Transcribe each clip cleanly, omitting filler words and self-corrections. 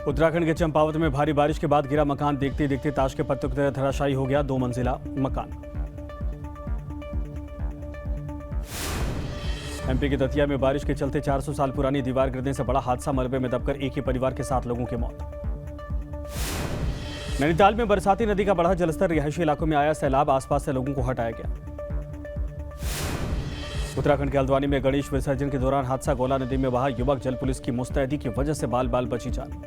उत्तराखंड के चंपावत में भारी बारिश के बाद गिरा मकान देखते देखते ताश के पत्तों की तरह धराशायी हो गया 2 मंजिला मकान। एमपी के दतिया में बारिश के चलते 400 साल पुरानी दीवार गिरने से बड़ा हादसा, मलबे में दबकर एक ही परिवार के 7 लोगों की मौत। नैनीताल में बरसाती नदी का बढ़ा जलस्तर, रिहायशी इलाकों में आया सैलाब, आसपास से लोगों को हटाया गया। उत्तराखंड के हल्द्वानी में गणेश विसर्जन के दौरान हादसा, गोला नदी में बहा युवक, जल पुलिस की मुस्तैदी की वजह से बाल बाल बची जान।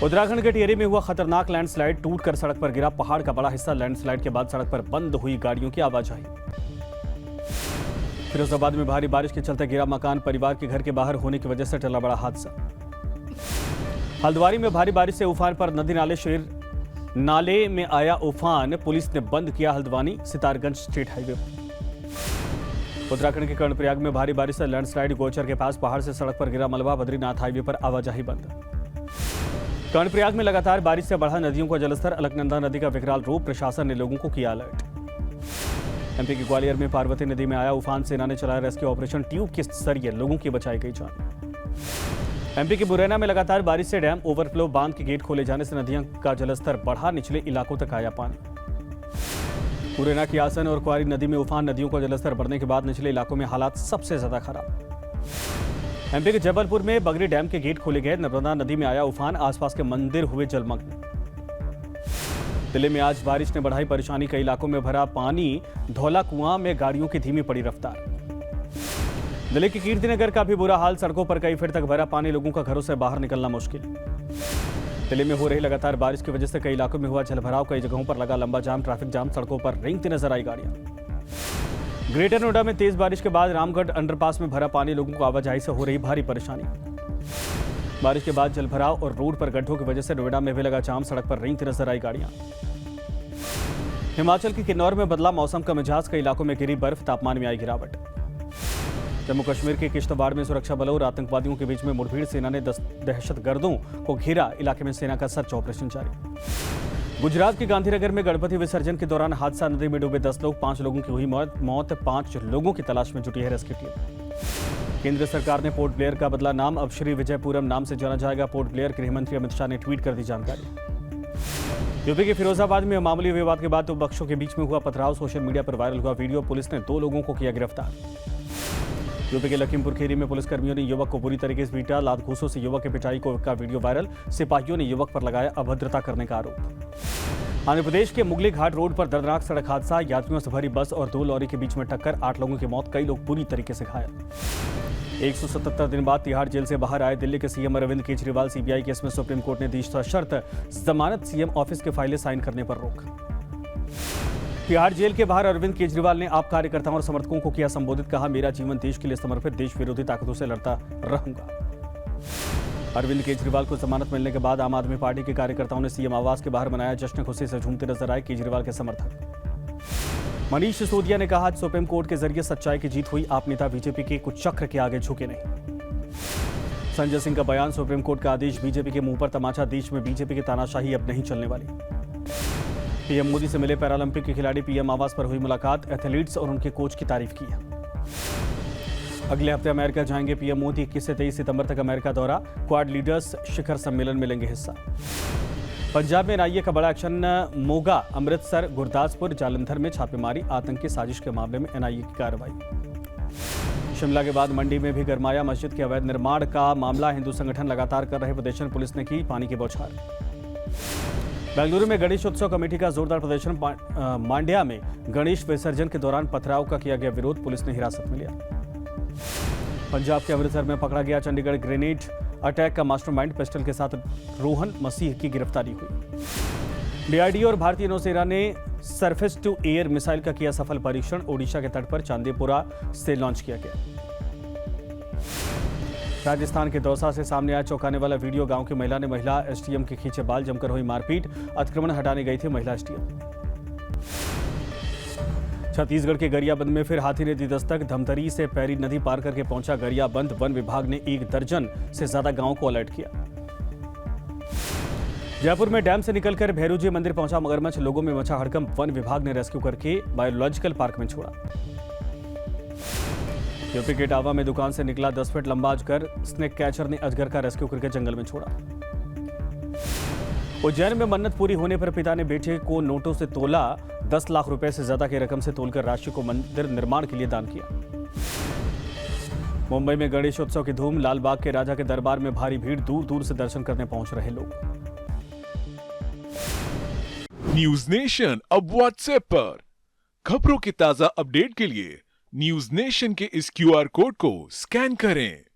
उत्तराखंड के टिहरी में हुआ खतरनाक लैंडस्लाइड, टूटकर सड़क पर गिरा पहाड़ का बड़ा हिस्सा। लैंडस्लाइड के बाद सड़क पर बंद हुई गाड़ियों की आवाजाही। फिरोजाबाद में भारी बारिश के चलते गिरा मकान, परिवार के घर के बाहर होने की वजह से टला बड़ा हादसा। हल्द्वानी में भारी बारिश से उफान पर नदी नाले, शेर नाले में आया उफान, पुलिस ने बंद किया हल्द्वानी सितारगंज स्टेट हाईवे। उत्तराखंड के कर्णप्रयाग में भारी बारिश से लैंडस्लाइड, गोचर के पास पहाड़ से सड़क पर गिरा मलबा, बद्रीनाथ हाईवे पर आवाजाही बंद। कर्णप्रयाग में लगातार बारिश से बढ़ा नदियों का जलस्तर, अलकनंदा नदी का विकराल रूप, प्रशासन ने लोगों को किया अलर्ट। एमपी के ग्वालियर में पार्वती नदी में आया उफान, सेना ने चलाया रेस्क्यू ऑपरेशन, ट्यूब के जरिए लोगों की बचाई गई जान। एमपी के मुरैना में लगातार बारिश से डैम ओवरफ्लो, बांध के गेट खोले जाने से नदियों का जलस्तर बढ़ा, निचले इलाकों तक आया पानी। मुरैना की आसन और क्वारी नदी में उफान, नदियों का जलस्तर बढ़ने के बाद निचले इलाकों में हालात सबसे ज्यादा खराब। एमपी के जबलपुर में बगरी डैम के गेट खोले गए, नर्मदा नदी में आया उफान, आसपास के मंदिर हुए जलमग्न। दिल्ली में आज बारिश ने बढ़ाई परेशानी, कई इलाकों में भरा पानी, धौला कुआं में गाड़ियों की धीमी पड़ी रफ्तार। दिल्ली के कीर्तिनगर का भी बुरा हाल, सड़कों पर कई फीट तक भरा पानी, लोगों का घरों से बाहर निकलना मुश्किल। दिल्ली में हो रही लगातार बारिश की वजह से कई इलाकों में हुआ जलभराव, कई जगहों पर लगा लंबा जाम, ट्रैफिक जाम, सड़कों पर रेंगती नजर आई गाड़ियां। ग्रेटर नोएडा में तेज बारिश के बाद रामगढ़ अंडरपास में भरा पानी, लोगों को आवाजाही से हो रही भारी परेशानी। बारिश के बाद जलभराव और रोड पर गड्ढों की वजह से नोएडा में भी लगा जाम, सड़क पर रेंगती नजर आई गाड़ियां। हिमाचल के किन्नौर में बदला मौसम का मिजाज, कई इलाकों में गिरी बर्फ, तापमान में आई गिरावट। जम्मू कश्मीर के किश्तवाड़ में सुरक्षा बलों और आतंकवादियों के बीच में मुठभेड़, सेना ने दहशतगर्दों को घेरा, इलाके में सेना का सर्च ऑपरेशन जारी। गुजरात के गांधीनगर में गणपति विसर्जन के दौरान हादसा, नदी में डूबे 10 लोग, 5 लोगों की हुई मौत, 5 लोगों की तलाश में जुटी है रेस्क्यू टीम। केंद्र सरकार ने पोर्ट ब्लेयर का बदला नाम, अब श्री विजयपुरम नाम से जाना जाएगा पोर्ट ब्लेयर, गृह मंत्री अमित शाह ने ट्वीट कर दी जानकारी। यूपी के फिरोजाबाद में मामूली विवाद के बाद 2 पक्षों के बीच में हुआ पथराव, सोशल मीडिया पर वायरल हुआ वीडियो, पुलिस ने 2 लोगों को किया गिरफ्तार। यूपी के लखीमपुर खीरी में पुलिसकर्मियों ने युवक को बुरी तरीके से पीटा, लात घूंसों से युवक की पिटाई का वीडियो वायरल, सिपाहियों ने युवक पर लगाया अभद्रता करने का आरोप। आंध्र प्रदेश के मुगली घाट रोड पर दर्दनाक सड़क हादसा, यात्रियों से भरी बस और 2 लॉरी के बीच में टक्कर, 8 लोगों की मौत, कई लोग बुरी तरीके से घायल। 177 दिन बाद तिहाड़ जेल से बाहर आए दिल्ली के CM Arvind Kejriwal, CBI case में सुप्रीम कोर्ट ने दी सशर्त जमानत, सीएम ऑफिस के फाइलें साइन करने पर रोक। तिहाड़ जेल के बाहर अरविंद केजरीवाल ने आप कार्यकर्ताओं और समर्थकों को किया संबोधित, कहा मेरा जीवन देश के लिए समर्पित, देश विरोधी ताकतों से लड़ता रहूंगा। अरविंद केजरीवाल को जमानत मिलने के बाद आम आदमी पार्टी के कार्यकर्ताओं ने सीएम आवास के बाहर मनाया जश्न, खुशी से झूमते नजर आए केजरीवाल के समर्थक। मनीष सिसोदिया ने कहा सुप्रीम कोर्ट के जरिए सच्चाई की जीत हुई, आप नेता बीजेपी के कुछ चक्र के आगे झुके नहीं। संजय सिंह का बयान, सुप्रीम कोर्ट का आदेश बीजेपी के मुंह पर तमाचा, देश में बीजेपी की तानाशाही अब नहीं चलने वाली। पीएम मोदी से मिले पैरालंपिक के खिलाड़ी, पीएम आवास पर हुई मुलाकात, एथलीट्स और उनके कोच की तारीफ की। अगले हफ्ते अमेरिका जाएंगे पीएम मोदी, 21 से 23 सितंबर तक अमेरिका दौरा, क्वाड लीडर्स शिखर सम्मेलन में लेंगे हिस्सा। पंजाब में एनआईए का बड़ा एक्शन, मोगा, अमृतसर, गुरदासपुर, जालंधर में छापेमारी, आतंकी साजिश के मामले में एनआईए की कार्रवाई। शिमला के बाद मंडी में भी गरमाया मस्जिद के अवैध निर्माण का मामला, हिंदू संगठन लगातार कर रहे प्रदर्शन, पुलिस ने की पानी की बौछार। बेंगलुरु में गणेश उत्सव कमेटी का जोरदार प्रदर्शन, मांड्या में गणेश विसर्जन के दौरान पथराव का किया गया विरोध, पुलिस ने हिरासत में लिया। पंजाब के अमृतसर में पकड़ा गया चंडीगढ़ ग्रेनेड अटैक का मास्टरमाइंड, पिस्टल के साथ रोहन मसीह की गिरफ्तारी हुई। डीआरडीओ और भारतीय नौसेना ने सरफेस टू एयर मिसाइल का किया सफल परीक्षण, ओडिशा के तट पर चांदीपुरा से लॉन्च किया गया। राजस्थान के दौसा से सामने आया चौंकाने वाला वीडियो, गांव की महिला ने महिला एसडीएम के खींचे बाल, जमकर हुई मारपीट, अतिक्रमण हटाने गई थी महिला एसडीएम। छत्तीसगढ़ के गरियाबंद में फिर हाथी ने दी दस्तक, धमतरी से पैरी नदी पार करके पहुंचा गरियाबंद, वन विभाग ने 1 दर्जन से ज्यादा गांवों को अलर्ट किया। जयपुर में डैम से निकलकर भैरूजी मंदिर पहुंचा मगरमच्छ, लोगों में मचा हड़कंप, वन विभाग ने रेस्क्यू करके बायोलॉजिकल पार्क में छोड़ा। यूपी के इटावा में दुकान से निकला 10 फीट लंबा अजगर। स्नेक कैचर ने अजगर का रेस्क्यू करके जंगल में छोड़ा। उज्जैन में मन्नत पूरी होने पर पिता ने बेटे को नोटों से तोला। 10 लाख रुपए से ज्यादा की रकम से तोलकर राशि को मंदिर निर्माण के लिए दान किया। मुंबई में गणेशोत्सव की धूम। लालबाग के राजा के दरबार में भारी भीड़। दूर दूर से दर्शन करने पहुंच रहे लोग। न्यूज नेशन अब व्हाट्सएप पर खबरों के ताजा अपडेट के लिए न्यूज नेशन के इस क्यूआर कोड को स्कैन करें